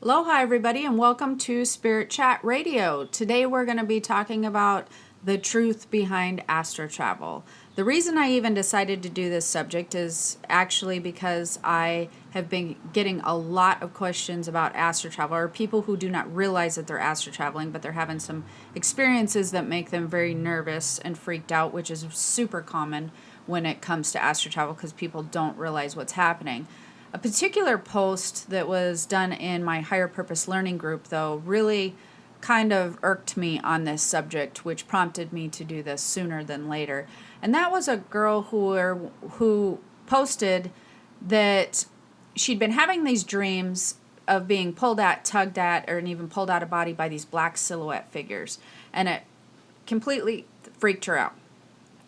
Aloha, everybody, and welcome to Spirit Chat Radio. Today, we're going to be talking about the truth behind astral travel. The reason I even decided to do this subject is actually because I have been getting a lot of questions about astral travel, or people who do not realize that they're astral traveling, but they're having some experiences that make them very nervous and freaked out, which is super common when it comes to astral travel because people don't realize what's happening. A particular post that was done in my Higher Purpose Learning group, though, really kind of irked me on this subject, which prompted me to do this sooner than later. And that was a girl who posted that she'd been having these dreams of being pulled at, tugged at, or even pulled out of body by these black silhouette figures. And it completely freaked her out.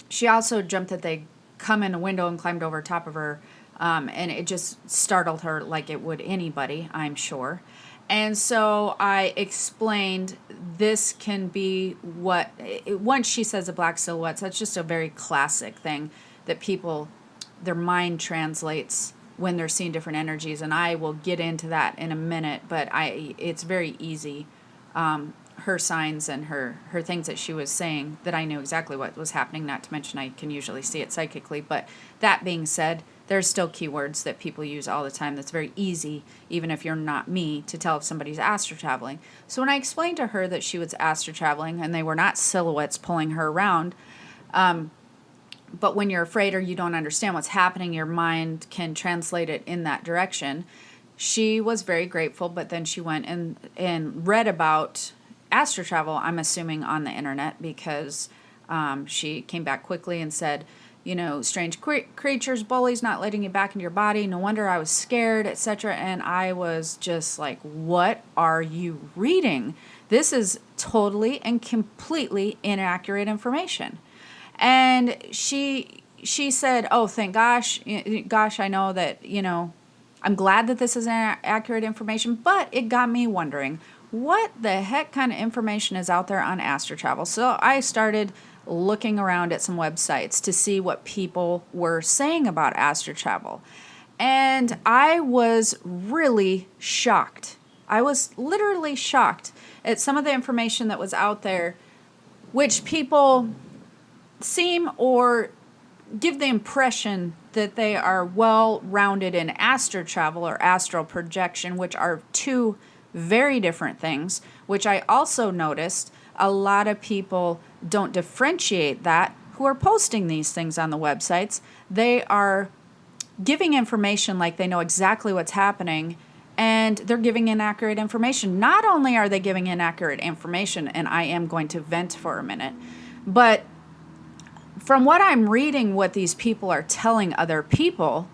She also jumped that they come in a window and climbed over top of her. And it just startled her like it would anybody, I'm sure. And so I explained this can be once she says the black silhouettes, that's just a very classic thing that people, their mind translates when they're seeing different energies. And I will get into that in a minute, but it's very easy. Her signs and her things that she was saying that I knew exactly what was happening, not to mention I can usually see it psychically. But that being said, there's still keywords that people use all the time that's very easy, even if you're not me, to tell if somebody's astral traveling. So when I explained to her that she was astral traveling and they were not silhouettes pulling her around, but when you're afraid or you don't understand what's happening, your mind can translate it in that direction. She was very grateful, but then she went and read about astral travel, I'm assuming on the internet, because she came back quickly and said, strange creatures, bullies not letting you back into your body. No wonder I was scared, etc. And I was just like, what are you reading? This is totally and completely inaccurate information. And she said, oh, thank gosh, I know that, I'm glad that this is accurate information, but it got me wondering, what the heck kind of information is out there on astral travel? So I started looking around at some websites to see what people were saying about astral travel. And I was really shocked. I was literally shocked at some of the information that was out there, which people seem or give the impression that they are well-rounded in astral travel or astral projection, which are two very different things, which I also noticed a lot of people don't differentiate that who are posting these things on the websites. They are giving information like they know exactly what's happening, and they're giving inaccurate information. Not only are they giving inaccurate information, and I am going to vent for a minute, but from what I'm reading, what these people are telling other people,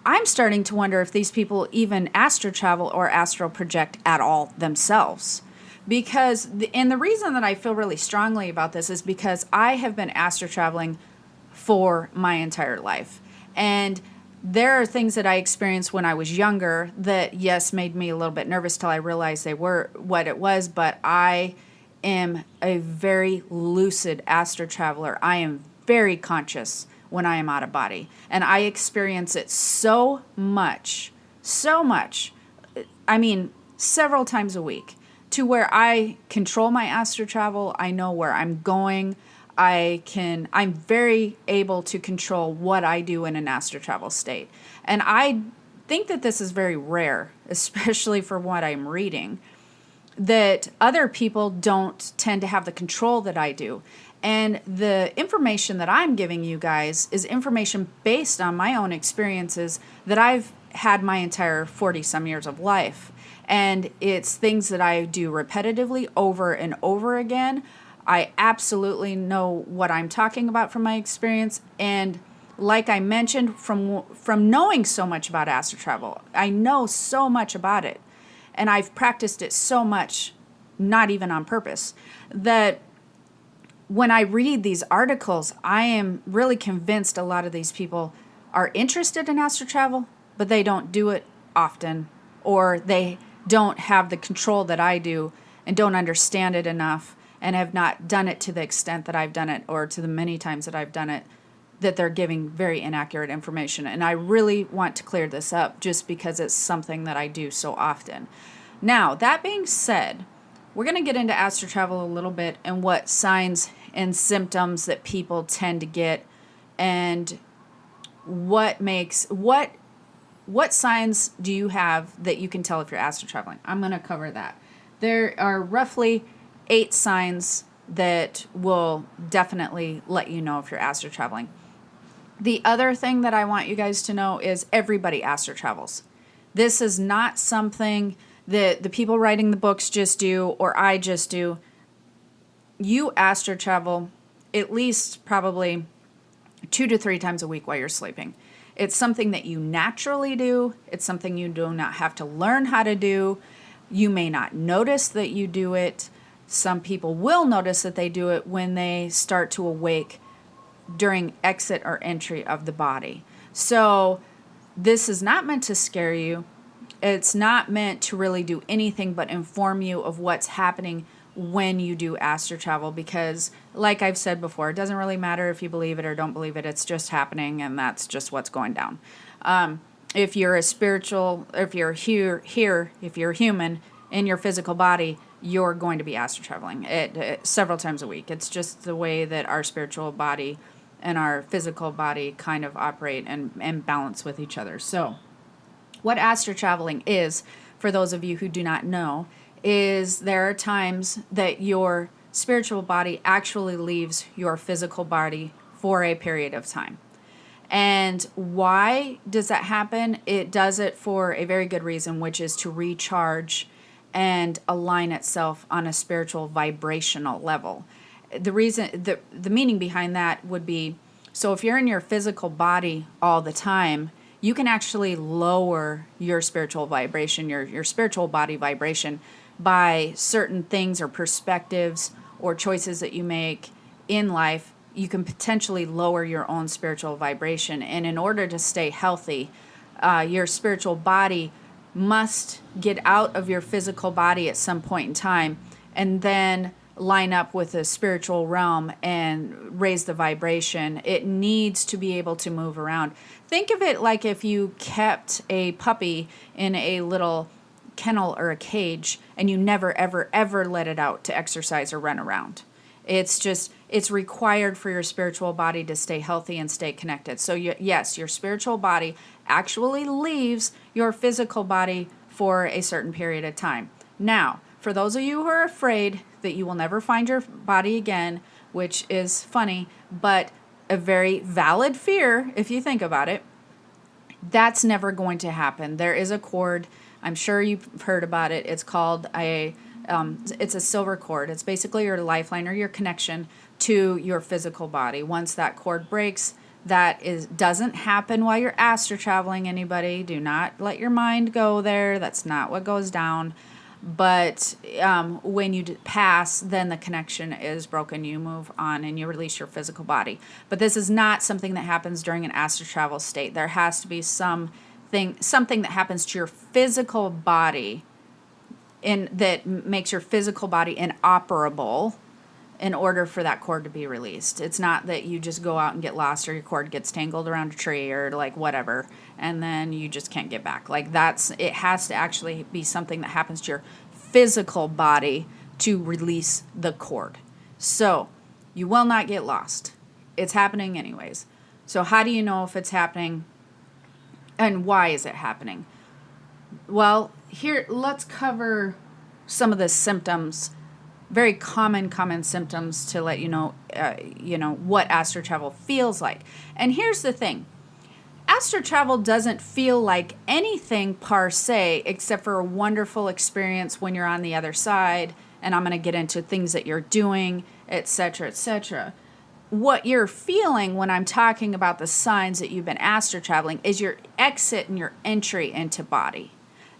I'm starting to wonder if these people even astral travel or astral project at all themselves. Because, and the reason that I feel really strongly about this is because I have been astral traveling for my entire life. And there are things that I experienced when I was younger that, yes, made me a little bit nervous till I realized they were what it was. But I am a very lucid astral traveler. I am very conscious when I am out of body. And I experience it so much, I mean, several times a week, to where I control my astral travel. I know where I'm going. I'm very able to control what I do in an astral travel state. And I think that this is very rare, especially for what I'm reading, that other people don't tend to have the control that I do. And the information that I'm giving you guys is information based on my own experiences that I've had my entire 40-some years of life. And it's things that I do repetitively over and over again. I absolutely know what I'm talking about from my experience. And like I mentioned, from knowing so much about astral travel, I know so much about it. And I've practiced it so much, not even on purpose, that when I read these articles, I am really convinced a lot of these people are interested in astral travel, but they don't do it often, or they don't have the control that I do and don't understand it enough and have not done it to the extent that I've done it, or to the many times that I've done it, that they're giving very inaccurate information. And I really want to clear this up just because it's something that I do so often. Now, that being said, we're going to get into astral travel a little bit and what signs and symptoms that people tend to get, and what signs do you have that you can tell if you're astral traveling. I'm going to cover that. There are roughly 8 signs that will definitely let you know if you're astral traveling. The other thing that I want you guys to know is everybody astral travels. This is not something that the people writing the books just do or I just do. You astral travel at least probably 2 to 3 times a week while you're sleeping. It's something that you naturally do. It's something you do not have to learn how to do. You may not notice that you do it. Some people will notice that they do it when they start to awake during exit or entry of the body. So this is not meant to scare you. It's not meant to really do anything but inform you of what's happening when you do astral travel, because like I've said before, it doesn't really matter if you believe it or don't believe it. It's just happening, and that's just what's going down. If you're a spiritual, if you're here, if you're human in your physical body, you're going to be astral traveling several times a week. It's just the way that our spiritual body and our physical body kind of operate and balance with each other. So what astral traveling is, for those of you who do not know, is there are times that your spiritual body actually leaves your physical body for a period of time. And why does that happen? It does it for a very good reason, which is to recharge and align itself on a spiritual vibrational level. The reason, the meaning behind that would be, so if you're in your physical body all the time, you can actually lower your spiritual vibration, your spiritual body vibration, by certain things or perspectives or choices that you make in life. You can potentially lower your own spiritual vibration. And in order to stay healthy, your spiritual body must get out of your physical body at some point in time and then line up with the spiritual realm and raise the vibration. It needs to be able to move around. Think of it like if you kept a puppy in a little kennel or a cage and you never ever ever let it out to exercise or run around. It's required for your spiritual body to stay healthy and stay connected. So yes, your spiritual body actually leaves your physical body for a certain period of time. Now, for those of you who are afraid that you will never find your body again, which is funny, but a very valid fear if you think about it, that's never going to happen. There is a cord. I'm sure you've heard about it. It's called it's a silver cord. It's basically your lifeline or your connection to your physical body. Once that cord breaks, doesn't happen while you're astral traveling, anybody. Do not let your mind go there. That's not what goes down. But when you pass, then the connection is broken. You move on and you release your physical body. But this is not something that happens during an astral travel state. There has to be something that happens to your physical body that makes your physical body inoperable in order for that cord to be released. It's not that you just go out and get lost or your cord gets tangled around a tree or like whatever, and then you just can't get back. Like it has to actually be something that happens to your physical body to release the cord. So you will not get lost. It's happening anyways. So how do you know if it's happening and why is it happening? Well, here, let's cover some of the symptoms, very common symptoms to let you know what astral travel feels like. And here's the thing. Astral travel doesn't feel like anything per se, except for a wonderful experience when you're on the other side. And I'm going to get into things that you're doing, etc., etc. What you're feeling when I'm talking about the signs that you've been astral traveling is your exit and your entry into body.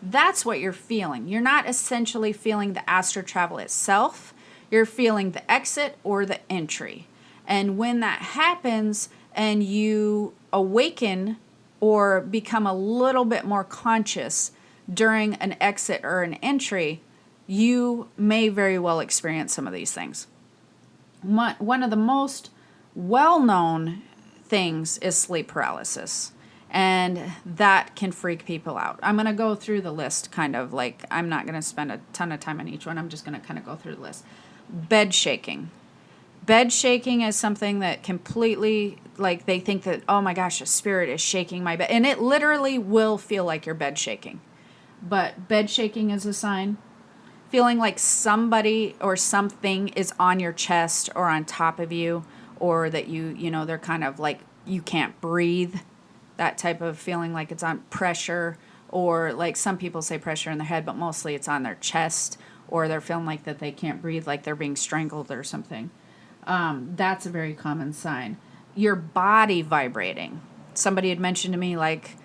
That's what you're feeling. You're not essentially feeling the astral travel itself. You're feeling the exit or the entry. And when that happens and you awaken or become a little bit more conscious during an exit or an entry, you may very well experience some of these things. One of the most well-known things is sleep paralysis. And that can freak people out. I'm going to go through the list kind of like, I'm not going to spend a ton of time on each one. I'm just going to kind of go through the list. Bed shaking. Bed shaking is something that completely, like, they think that, oh my gosh, a spirit is shaking my bed. And it literally will feel like your bed shaking. But bed shaking is a sign. Feeling like somebody or something is on your chest or on top of you, or that they're kind of like you can't breathe. That type of feeling, like it's on pressure, or like some people say pressure in their head, but mostly it's on their chest, or they're feeling like that they can't breathe, like they're being strangled or something. That's a very common sign. Your body vibrating. Somebody had mentioned to me, like,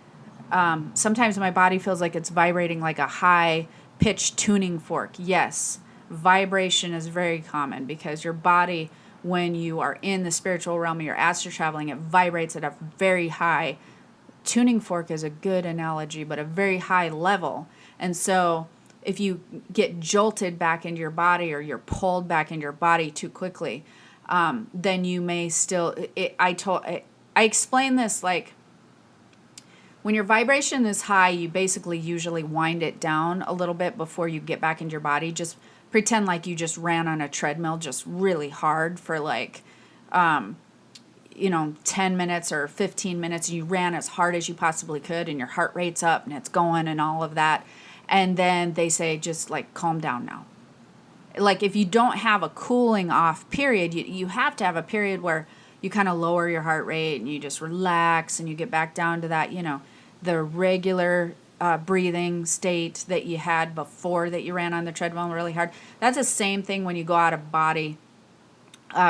sometimes my body feels like it's vibrating like a high pitched tuning fork. Yes, vibration is very common because your body, when you are in the spiritual realm, you're astral traveling, it vibrates at a very high. Tuning fork is a good analogy, but a very high level. And so if you get jolted back into your body, or you're pulled back into your body too quickly, then you may still, I explain this like, when your vibration is high, you basically usually wind it down a little bit before you get back into your body. Just pretend like you just ran on a treadmill just really hard for like, 10 minutes or 15 minutes. You ran as hard as you possibly could, and your heart rate's up and it's going and all of that. And then they say, just like, calm down now. Like, if you don't have a cooling off period, you have to have a period where you kind of lower your heart rate and you just relax and you get back down to that, the regular breathing state that you had before that you ran on the treadmill really hard. That's the same thing when you go out of body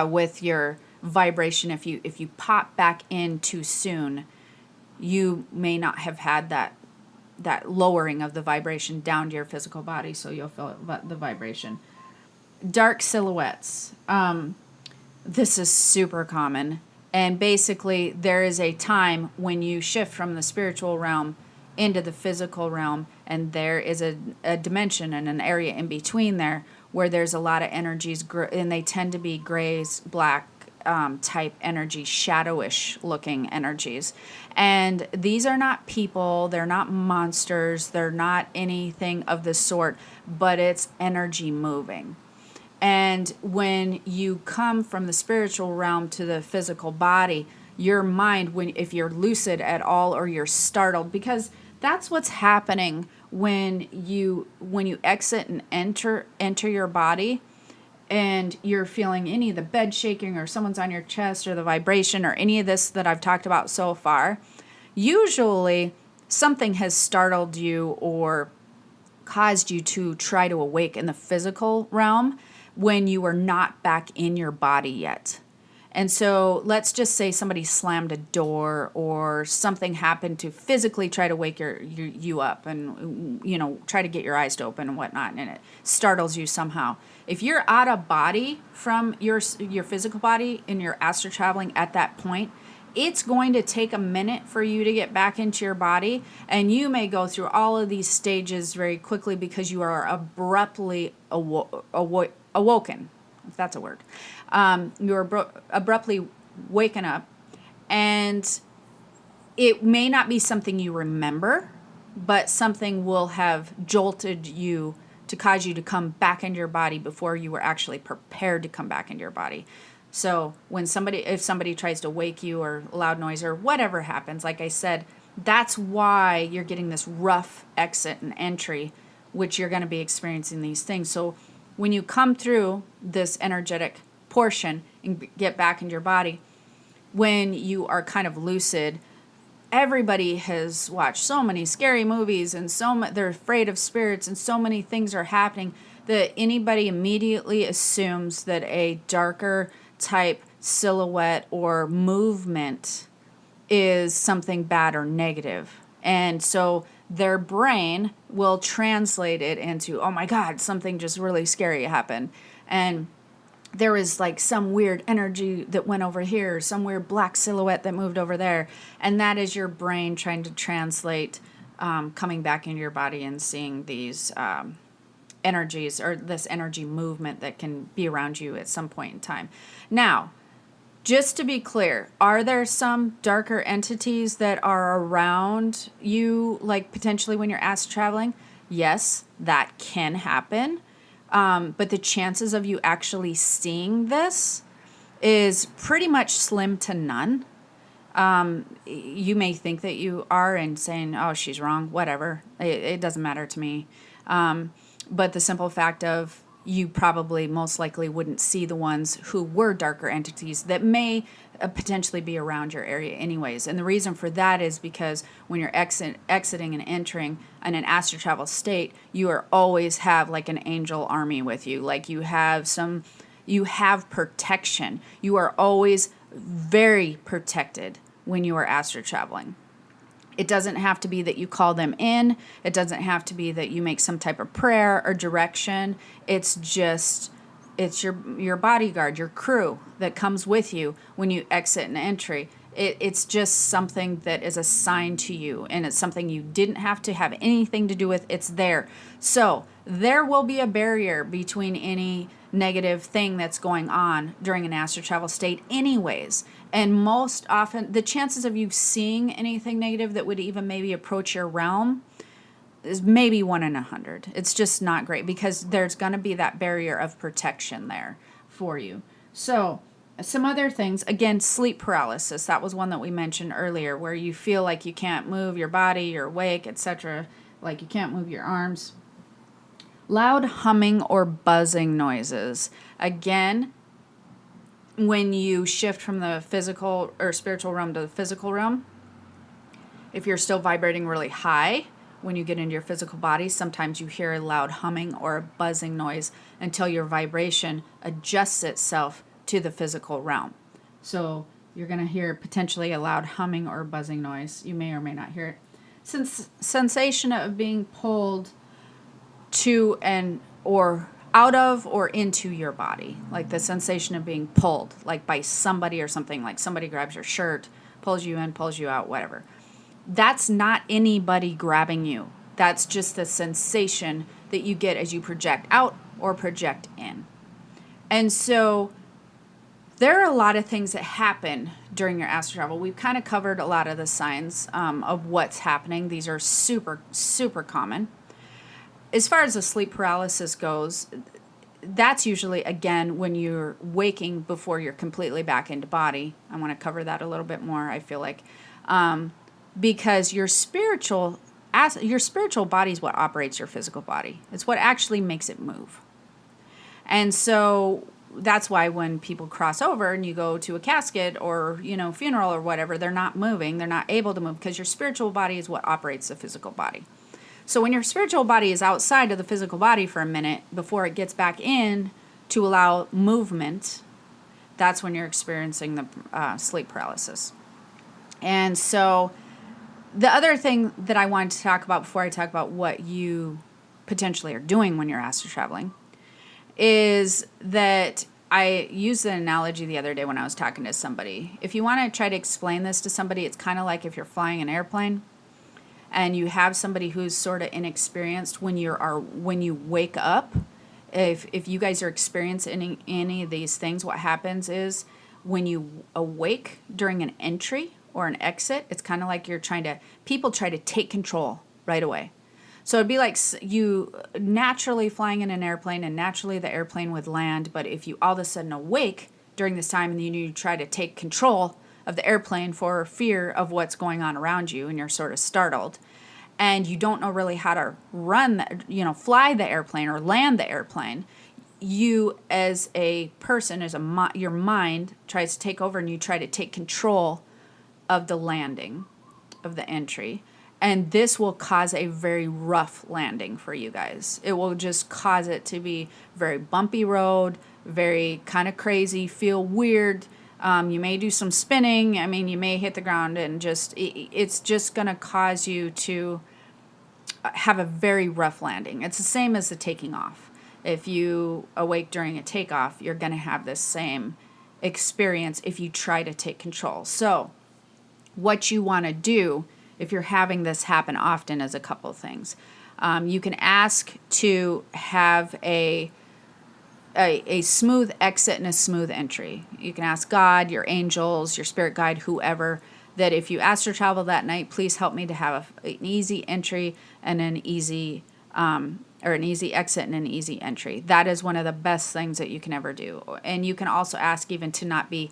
with your vibration. If you pop back in too soon, you may not have had that lowering of the vibration down to your physical body, so you'll feel the vibration. Dark silhouettes. This is super common. And basically, there is a time when you shift from the spiritual realm into the physical realm, and there is a dimension and an area in between there where there's a lot of energies, and they tend to be grays, black type energy, shadowish looking energies. And these are not people, they're not monsters, they're not anything of the sort, but it's energy moving. And when you come from the spiritual realm to the physical body, your mind, if you're lucid at all or you're startled, because that's what's happening when you exit and enter your body, and you're feeling any of the bed shaking, or someone's on your chest, or the vibration, or any of this that I've talked about so far. Usually something has startled you or caused you to try to awake in the physical realm when you are not back in your body yet. And so let's just say somebody slammed a door, or something happened to physically try to wake you up and, try to get your eyes to open and whatnot, and it startles you somehow. If you're out of body from your physical body and you're astral traveling at that point, it's going to take a minute for you to get back into your body, and you may go through all of these stages very quickly because you are abruptly awoken, if that's a word. You're abruptly waken up, and it may not be something you remember, but something will have jolted you to cause you to come back into your body before you were actually prepared to come back into your body. So if somebody tries to wake you, or loud noise, or whatever happens, like I said, that's why you're getting this rough exit and entry, which you're going to be experiencing these things. So when you come through this energetic portion and get back into your body, when you are kind of lucid, everybody has watched so many scary movies, and they're afraid of spirits, and so many things are happening that anybody immediately assumes that a darker type silhouette or movement is something bad or negative. And so their brain will translate it into, oh my God, something just really scary happened. And there was like some weird energy that went over here, some weird black silhouette that moved over there. And that is your brain trying to translate coming back into your body and seeing these energies, or this energy movement that can be around you at some point in time. Now, Just to be clear, are there some darker entities that are around you, like potentially when you're astral traveling? Yes, that can happen. But the chances of you actually seeing this is pretty much slim to none. You may think that you are and saying, oh, she's wrong, whatever. It doesn't matter to me. But the simple fact of you probably most likely wouldn't see the ones who were darker entities that may potentially be around your area anyways. And the reason for that is because when you're exiting and entering in an astral travel state, you are always have like an angel army with you. Like you have protection. You are always very protected when you are astral traveling. It doesn't have to be that you call them in. It doesn't have to be that you make some type of prayer or direction. It's your bodyguard, your crew that comes with you when you exit an entry. It's just something that is assigned to you, and it's something you didn't have to have anything to do with. It's there. So there will be a barrier between any negative thing that's going on during an astral travel state anyways. And most often, the chances of you seeing anything negative that would even maybe approach your realm is maybe 1 in 100. It's just not great because there's going to be that barrier of protection there for you. So some other things, again, sleep paralysis. That was one that we mentioned earlier, where you feel like you can't move your body, you're awake, etc. Like you can't move your arms. Loud humming or buzzing noises. Again, when you shift from the physical or spiritual realm to the physical realm, if you're still vibrating really high, when you get into your physical body, sometimes you hear a loud humming or a buzzing noise until your vibration adjusts itself to the physical realm. So you're going to hear potentially a loud humming or buzzing noise. You may or may not hear it. Sensation of being pulled to and or out of or into your body, like the sensation of being pulled, like by somebody or something, like somebody grabs your shirt, pulls you in, pulls you out, whatever. That's not anybody grabbing you. That's just the sensation that you get as you project out or project in. And so there are a lot of things that happen during your astral travel. We've kind of covered a lot of the signs of what's happening. These are super, super common. As far as the sleep paralysis goes, that's usually, again, when you're waking before you're completely back into body. I want to cover that a little bit more, I feel like. Because your spiritual body is what operates your physical body. It's what actually makes it move. And so that's why when people cross over and you go to a casket or, funeral or whatever, they're not moving, they're not able to move because your spiritual body is what operates the physical body. So when your spiritual body is outside of the physical body for a minute before it gets back in to allow movement, that's when you're experiencing the sleep paralysis. And so the other thing that I wanted to talk about before I talk about what you potentially are doing when you're astral traveling is that I used an analogy the other day when I was talking to somebody. If you want to try to explain this to somebody, it's kind of like if you're flying an airplane and you have somebody who's sort of inexperienced when you wake up. If you guys are experiencing any of these things, what happens is when you awake during an entry or an exit, it's kind of like people try to take control right away. So it'd be like you naturally flying in an airplane and naturally the airplane would land, but if you all of a sudden awake during this time and you try to take control of the airplane for fear of what's going on around you and you're sort of startled and you don't know really how to fly the airplane or land the airplane, you as a person, your mind tries to take over and you try to take control of the landing of the entry. And this will cause a very rough landing for you guys. It will just cause it to be very bumpy road, very kind of crazy, feel weird. You may do some spinning. I mean, you may hit the ground and it's just going to cause you to have a very rough landing. It's the same as the taking off. If you awake during a takeoff, you're going to have this same experience if you try to take control. So what you want to do if you're having this happen often is a couple of things. You can ask to have a a smooth exit and a smooth entry. You can ask God, your angels, your spirit guide, whoever, that if you astral travel that night, please help me to have an easy entry and an easy or an easy exit and an easy entry. That is one of the best things that you can ever do. And you can also ask even to not be,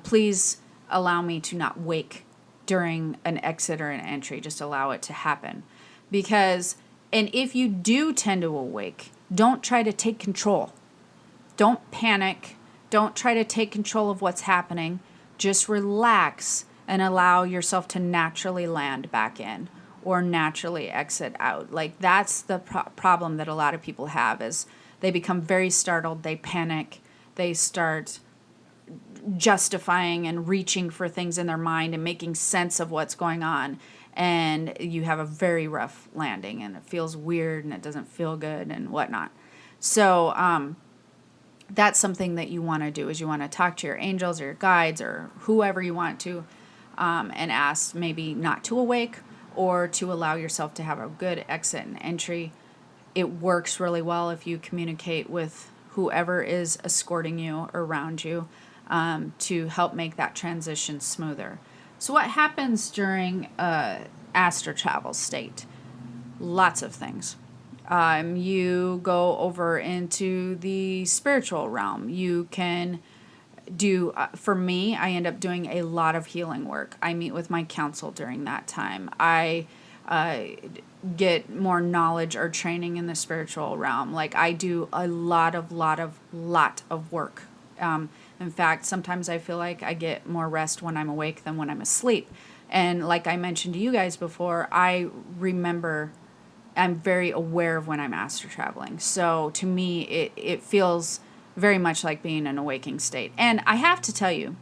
please allow me to not wake during an exit or an entry. Just allow it to happen. Because, and if you do tend to awake, don't try to take control. Don't panic. Don't try to take control of what's happening. Just relax and allow yourself to naturally land back in or naturally exit out. Like that's the problem that a lot of people have is they become very startled. They panic. They start justifying and reaching for things in their mind and making sense of what's going on. And you have a very rough landing and it feels weird and it doesn't feel good and whatnot. So that's something that you want to do is you want to talk to your angels or your guides or whoever you want to and ask maybe not to awake or to allow yourself to have a good exit and entry. It works really well if you communicate with whoever is escorting you around you to help make that transition smoother. So what happens during astral travel state? Lots of things. You go over into the spiritual realm. You can do, for me, I end up doing a lot of healing work. I meet with my counsel during that time. I get more knowledge or training in the spiritual realm. Like I do a lot of work. In fact, sometimes I feel like I get more rest when I'm awake than when I'm asleep. And like I mentioned to you guys before, I'm very aware of when I'm astral traveling. So to me, it feels very much like being in a waking state. And I have to tell you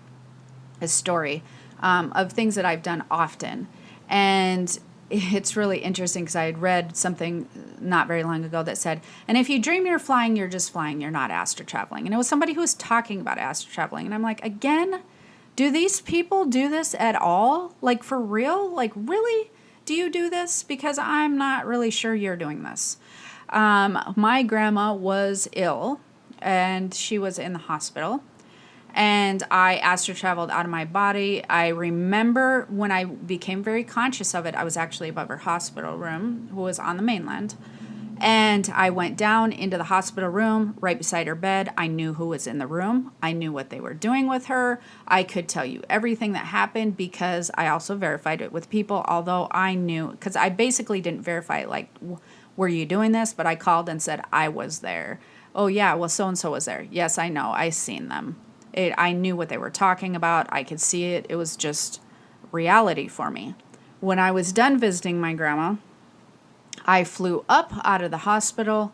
a story of things that I've done often. And it's really interesting because I had read something not very long ago that said, and if you dream you're flying, you're just flying, you're not astral traveling. And it was somebody who was talking about astral traveling. And I'm like, again, do these people do this at all? Like for real? Like really? Do you do this? Because I'm not really sure you're doing this. My grandma was ill and she was in the hospital. And I astral traveled out of my body. I remember when I became very conscious of it, I was actually above her hospital room, who was on the mainland. And I went down into the hospital room right beside her bed. I knew who was in the room. I knew what they were doing with her. I could tell you everything that happened because I also verified it with people, although I knew, because I basically didn't verify, like, were you doing this? But I called and said I was there. Oh, yeah, well, so-and-so was there. Yes, I know. I seen them. I knew what they were talking about. I could see it. It was just reality for me. When I was done visiting my grandma, I flew up out of the hospital.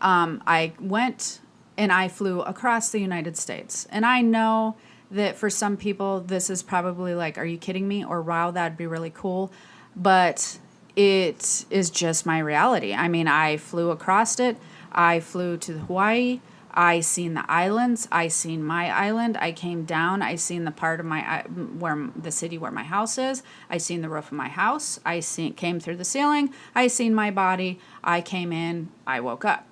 I went and I flew across the United States. And I know that for some people, this is probably like, are you kidding me? Or wow, that'd be really cool. But it is just my reality. I mean, I flew across it. I flew to Hawaii. I seen the islands. I seen my island. I came down. I seen the part of my where the city where my house is. I seen the roof of my house. Came through the ceiling. I seen my body. I came in. I woke up.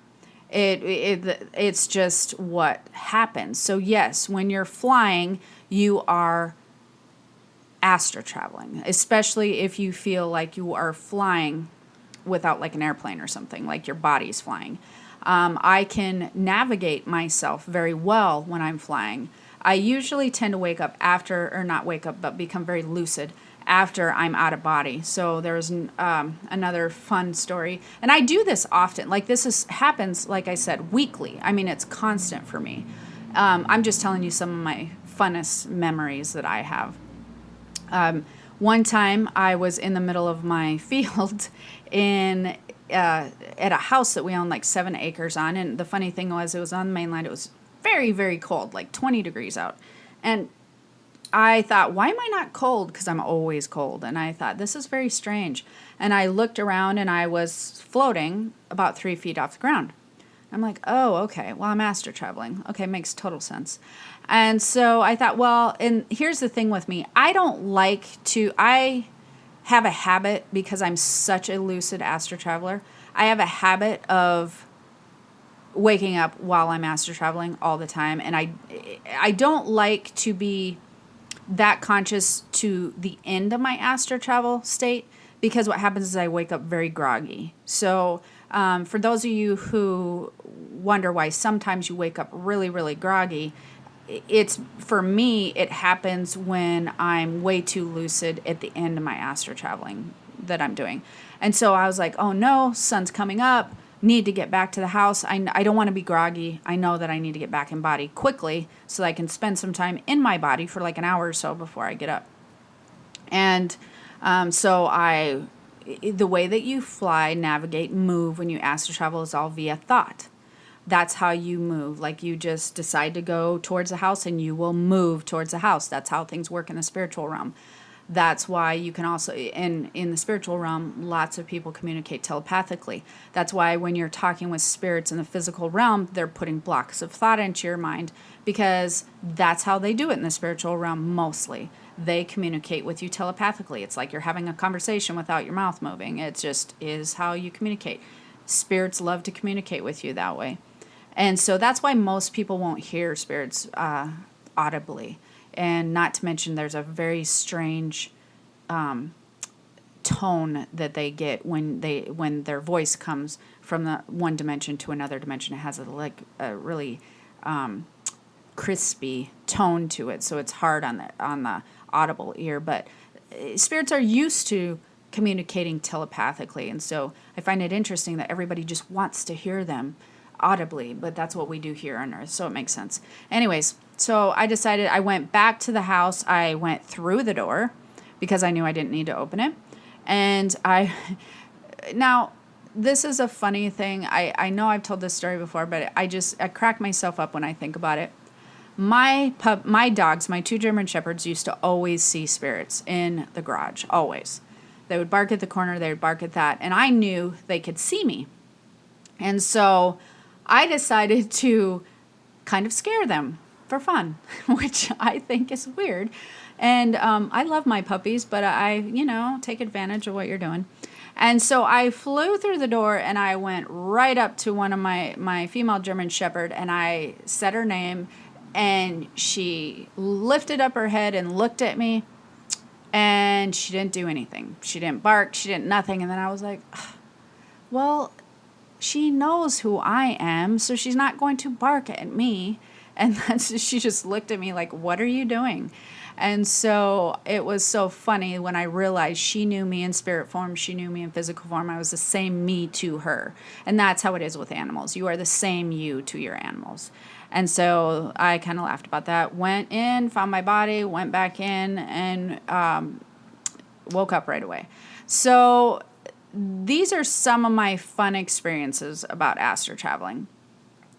It's just what happens. So yes, when you're flying, you are astral traveling, especially if you feel like you are flying without like an airplane or something, like your body's flying. I can navigate myself very well when I'm flying. I usually tend to wake up after, or not wake up, but become very lucid after I'm out of body. So there's another fun story. And I do this often. Like happens, like I said, weekly. I mean, it's constant for me. I'm just telling you some of my funnest memories that I have. One time I was in the middle of my field at a house that we own like 7 acres on. And the funny thing was, it was on the mainland. It was very, very cold, like 20 degrees out. And I thought, why am I not cold? Because I'm always cold. And I thought, this is very strange. And I looked around and I was floating about 3 feet off the ground. I'm like, oh, okay. Well, I'm astral traveling. Okay, makes total sense. And so I thought, well, and here's the thing with me. I have a habit, because I'm such a lucid astral traveler, I have a habit of waking up while I'm astral traveling all the time. And I don't like to be that conscious to the end of my astral travel state, because what happens is I wake up very groggy. So for those of you who wonder why sometimes you wake up really, really groggy, it's, for me, it happens when I'm way too lucid at the end of my astral traveling that I'm doing. And so I was like, oh no, sun's coming up, need to get back to the house. I don't want to be groggy. I know that I need to get back in body quickly so that I can spend some time in my body for like an hour or so before I get up. And the way that you fly, navigate, move when you astral travel is all via thought. That's how you move. Like, you just decide to go towards a house and you will move towards a house. That's how things work in the spiritual realm. That's why you can also, in the spiritual realm, lots of people communicate telepathically. That's why when you're talking with spirits in the physical realm, they're putting blocks of thought into your mind, because that's how they do it in the spiritual realm mostly. They communicate with you telepathically. It's like you're having a conversation without your mouth moving. It just is how you communicate. Spirits love to communicate with you that way. And so that's why most people won't hear spirits audibly. And not to mention, there's a very strange tone that they get when their voice comes from the one dimension to another dimension. It has a really crispy tone to it, so it's hard on the audible ear. But spirits are used to communicating telepathically, and so I find it interesting that everybody just wants to hear them audibly, but that's what we do here on Earth, so it makes sense. Anyways, so I decided, I went back to the house. I went through the door because I knew I didn't need to open it. And now, this is a funny thing. I know I've told this story before, but I crack myself up when I think about it. My dogs, my 2 German Shepherds, used to always see spirits in the garage, always. They would bark at the corner, they would bark at that, and I knew they could see me. And so I decided to kind of scare them for fun, which I think is weird. And I love my puppies, but I take advantage of what you're doing. And so I flew through the door and I went right up to one of my female German Shepherd, and I said her name, and she lifted up her head and looked at me, and she didn't do anything. She didn't bark, she didn't nothing. And then I was like, well, she knows who I am, so she's not going to bark at me. And then she just looked at me like, what are you doing? And so it was so funny when I realized she knew me in spirit form, she knew me in physical form. I was the same me to her. And that's how it is with animals. You are the same you to your animals. And so I kind of laughed about that. Went in, found my body, went back in, and woke up right away. So these are some of my fun experiences about astral traveling.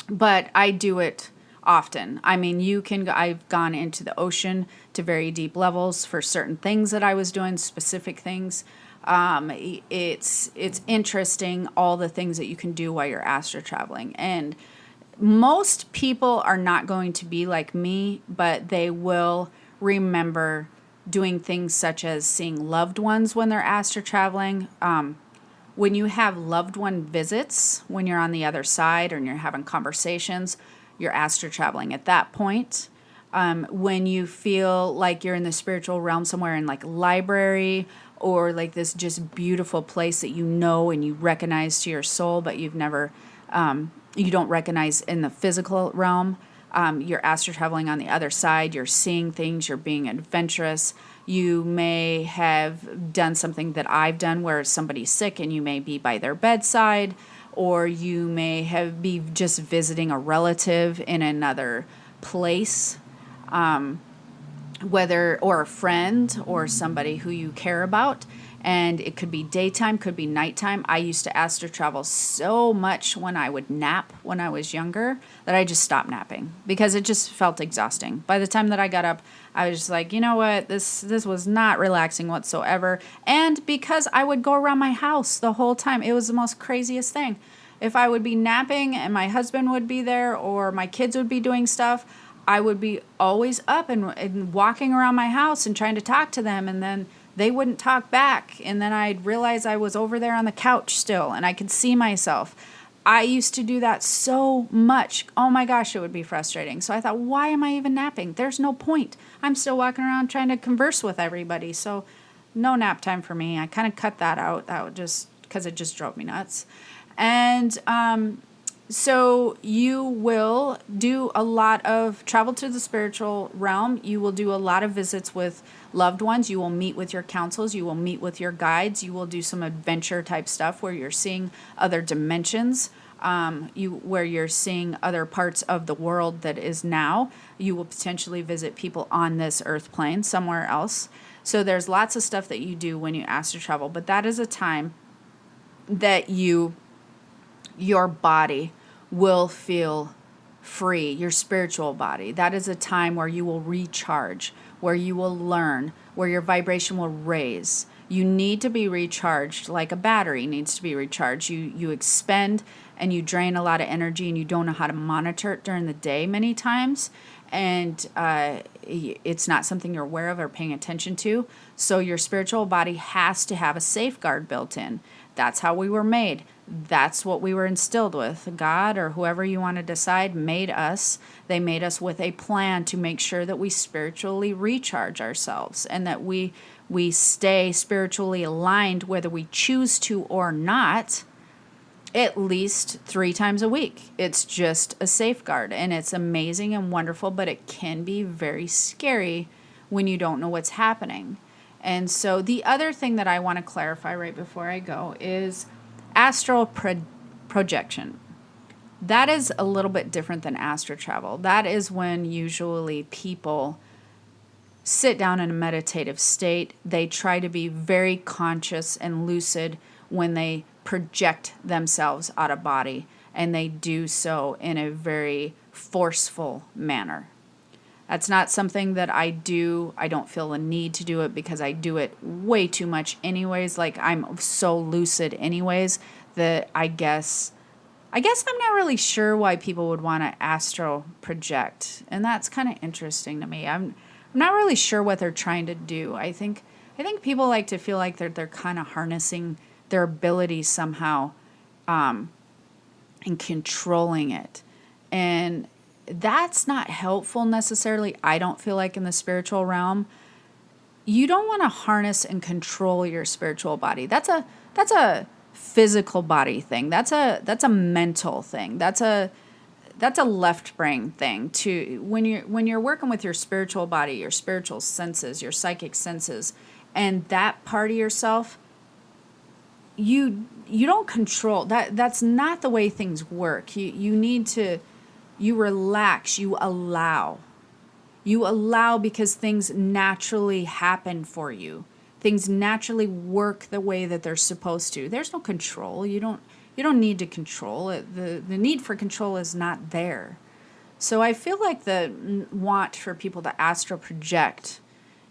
But I do it often. I mean, I've gone into the ocean to very deep levels for certain things that I was doing, specific things. It's interesting, all the things that you can do while you're astral traveling. And most people are not going to be like me, but they will remember doing things such as seeing loved ones when they're astral traveling. When you have loved one visits, when you're on the other side or you're having conversations, you're astral traveling at that point. When you feel like you're in the spiritual realm somewhere in like a library or like this just beautiful place that you know and you recognize to your soul, but you've never, you don't recognize in the physical realm, you're astral traveling on the other side. You're seeing things, you're being adventurous. You may have done something that I've done where somebody's sick and you may be by their bedside, or you may be just visiting a relative in another place, or a friend or somebody who you care about. And it could be daytime, could be nighttime. I used to astral travel so much when I would nap when I was younger that I just stopped napping because it just felt exhausting. By the time that I got up, I was just like, you know what, this was not relaxing whatsoever. And because I would go around my house the whole time, it was the most craziest thing. If I would be napping and my husband would be there or my kids would be doing stuff, I would be always up and walking around my house and trying to talk to them, and then they wouldn't talk back. And then I'd realize I was over there on the couch still and I could see myself. I used to do that so much. Oh my gosh, it would be frustrating. So I thought, why am I even napping? There's no point. I'm still walking around trying to converse with everybody. So no nap time for me. I kind of cut that out. That would just, because it just drove me nuts. And so you will do a lot of travel to the spiritual realm. You will do a lot of visits with loved ones. You will meet with your counsels. You will meet with your guides. You will do some adventure type stuff where you're seeing other dimensions, where you're seeing other parts of the world that is now. You will potentially visit people on this earth plane somewhere else. So there's lots of stuff that you do when you astral travel, but that is a time that your body will feel free, your spiritual body. That is a time where you will recharge, where you will learn, where your vibration will raise. You need to be recharged like a battery needs to be recharged. You expend and you drain a lot of energy, and you don't know how to monitor it during the day many times. And it's not something you're aware of or paying attention to. So your spiritual body has to have a safeguard built in. That's how we were made. That's what we were instilled with. God, or whoever you want to decide, made us. They made us with a plan to make sure that we spiritually recharge ourselves, and that we stay spiritually aligned, whether we choose to or not, at least 3 times a week. It's just a safeguard, and it's amazing and wonderful, but it can be very scary when you don't know what's happening. And so the other thing that I want to clarify right before I go is astral projection. That is a little bit different than astral travel. That is when usually people sit down in a meditative state. They try to be very conscious and lucid when they project themselves out of body, and they do so in a very forceful manner. That's not something that I do. I don't feel the need to do it because I do it way too much anyways. Like, I'm so lucid anyways that I guess I'm not really sure why people would want to astral project. And that's kind of interesting to me. I'm not really sure what they're trying to do. I think people like to feel like they're kind of harnessing their abilities somehow, and controlling it. And that's not helpful necessarily. I don't feel like in the spiritual realm, you don't want to harness and control your spiritual body. That's a physical body thing. That's a mental thing. That's a left brain thing. To when you're working with your spiritual body, your spiritual senses, your psychic senses, and that part of yourself, you don't control that. That's not the way things work. You need to. You relax, you allow. You allow because things naturally happen for you. Things naturally work the way that they're supposed to. There's no control. You don't need to control it. The need for control is not there. So I feel like the want for people to astral project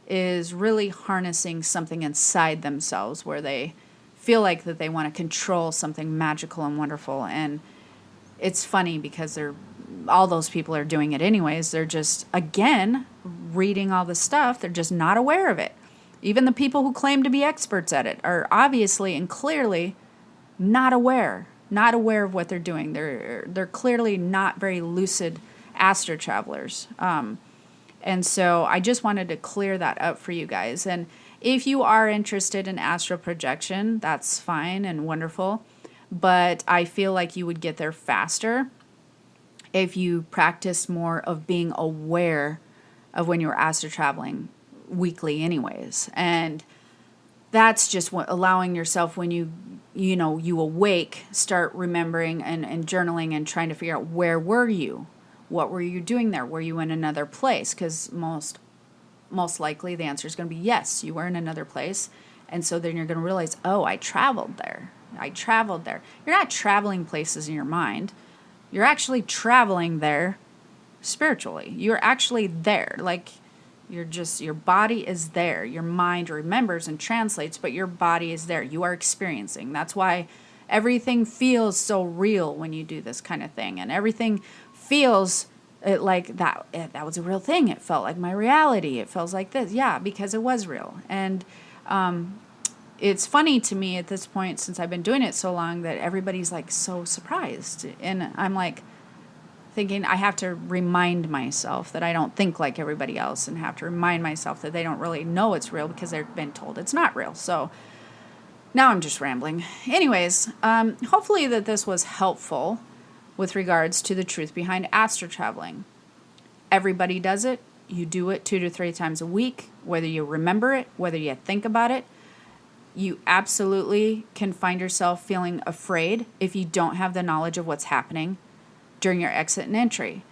is really harnessing something inside themselves where they feel like that they want to control something magical and wonderful. And it's funny because all those people are doing it anyways. They're just, again, reading all the stuff. They're just not aware of it. Even the people who claim to be experts at it are obviously and clearly not aware of what they're doing. They're clearly not very lucid astral travelers. And so I just wanted to clear that up for you guys. And if you are interested in astral projection, that's fine and wonderful. But I feel like you would get there faster if you practice more of being aware of when you're astral traveling weekly anyways. And that's just what allowing yourself, when you awake, start remembering and journaling and trying to figure out, where were you? What were you doing there? Were you in another place? Because most likely the answer is going to be yes, you were in another place. And so then you're going to realize, oh, I traveled there. You're not traveling places in your mind. You're actually traveling there spiritually. You're actually there. Like, your body is there. Your mind remembers and translates, but your body is there. You are experiencing. That's why everything feels so real when you do this kind of thing. And everything feels like that was a real thing. It felt like my reality. It feels like this. Yeah, because it was real. And it's funny to me at this point, since I've been doing it so long, that everybody's like so surprised. And I'm like thinking I have to remind myself that I don't think like everybody else, and have to remind myself that they don't really know it's real because they've been told it's not real. So now I'm just rambling. Anyways, hopefully that this was helpful with regards to the truth behind astral traveling. Everybody does it. You do it 2 to 3 times a week, whether you remember it, whether you think about it. You absolutely can find yourself feeling afraid if you don't have the knowledge of what's happening during your exit and entry.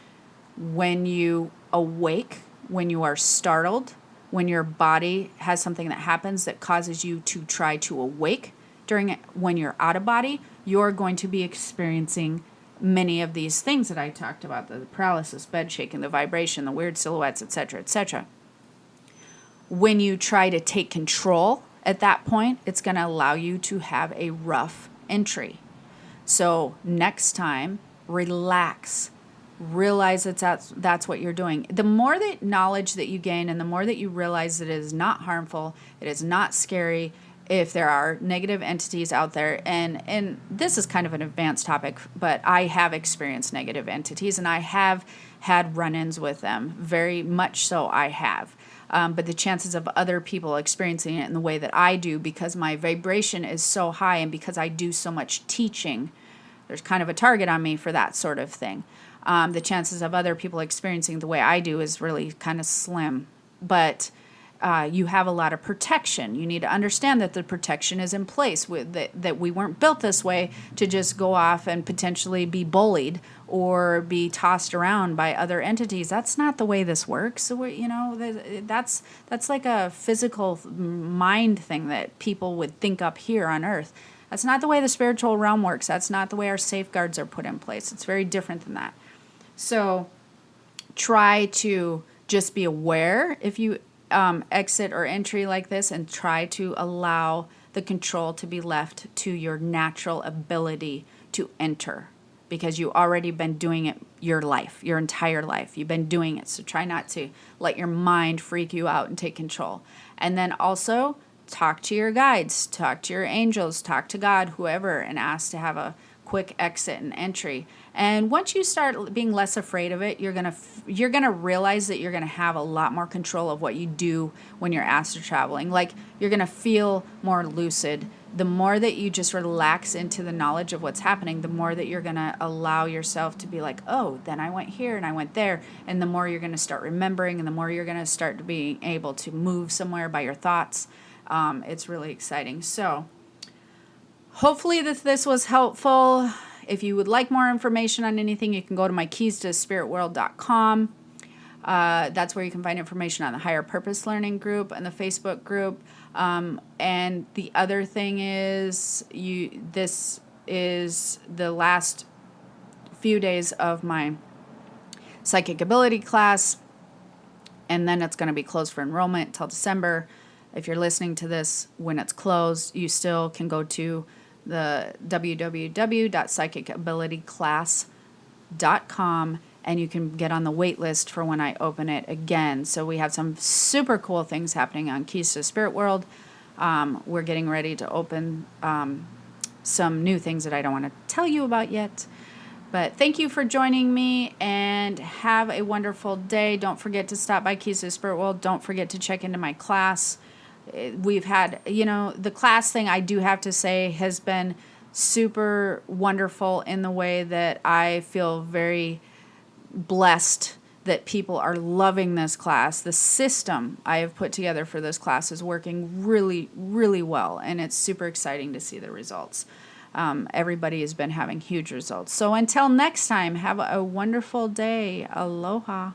When you awake, when you are startled, when your body has something that happens that causes you to try to awake when you're out of body, you're going to be experiencing many of these things that I talked about: the paralysis, bed shaking, the vibration, the weird silhouettes, etc., etc. When you try to take control at that point, it's going to allow you to have a rough entry. So next time, relax. Realize that's what you're doing. The more that knowledge that you gain, and the more that you realize that it is not harmful, it is not scary, if there are negative entities out there, and this is kind of an advanced topic, but I have experienced negative entities, and I have had run-ins with them, very much so I have. But the chances of other people experiencing it in the way that I do, because my vibration is so high and because I do so much teaching, there's kind of a target on me for that sort of thing. The chances of other people experiencing the way I do is really kind of slim. But you have a lot of protection. You need to understand that the protection is in place, that we weren't built this way to just go off and potentially be bullied or be tossed around by other entities. That's not the way this works. So that's like a physical mind thing that people would think up here on Earth. That's not the way the spiritual realm works. That's not the way our safeguards are put in place. It's very different than that. So try to just be aware if you exit or entry like this, and try to allow the control to be left to your natural ability to enter, because you already been doing it your entire life. You've been doing it. So try not to let your mind freak you out and take control. And then also talk to your guides, talk to your angels, talk to God, whoever, and ask to have a quick exit and entry. And once you start being less afraid of it, you're gonna realize that you're gonna have a lot more control of what you do when you're astral traveling. Like, you're gonna feel more lucid. The more that you just relax into the knowledge of what's happening, the more that you're gonna allow yourself to be like, oh, then I went here and I went there. And the more you're gonna start remembering, and the more you're gonna start to be able to move somewhere by your thoughts. It's really exciting. So hopefully this was helpful. If you would like more information on anything, you can go to my keystospiritworld.com. That's where you can find information on the Higher Purpose Learning group and the Facebook group. And the other thing is, this is the last few days of my psychic ability class, and then it's going to be closed for enrollment till December. If you're listening to this when it's closed, you still can go to the www.psychicabilityclass.com, and you can get on the wait list for when I open it again. So we have some super cool things happening on Keys to Spirit World. We're getting ready to open some new things that I don't want to tell you about yet. But thank you for joining me, and have a wonderful day. Don't forget to stop by Keys to the Spirit World. Don't forget to check into my class. We've had, the class thing, I do have to say, has been super wonderful in the way that I feel very blessed that people are loving this class. The system I have put together for this class is working really, really well, and it's super exciting to see the results. Everybody has been having huge results. So until next time, have a wonderful day. Aloha.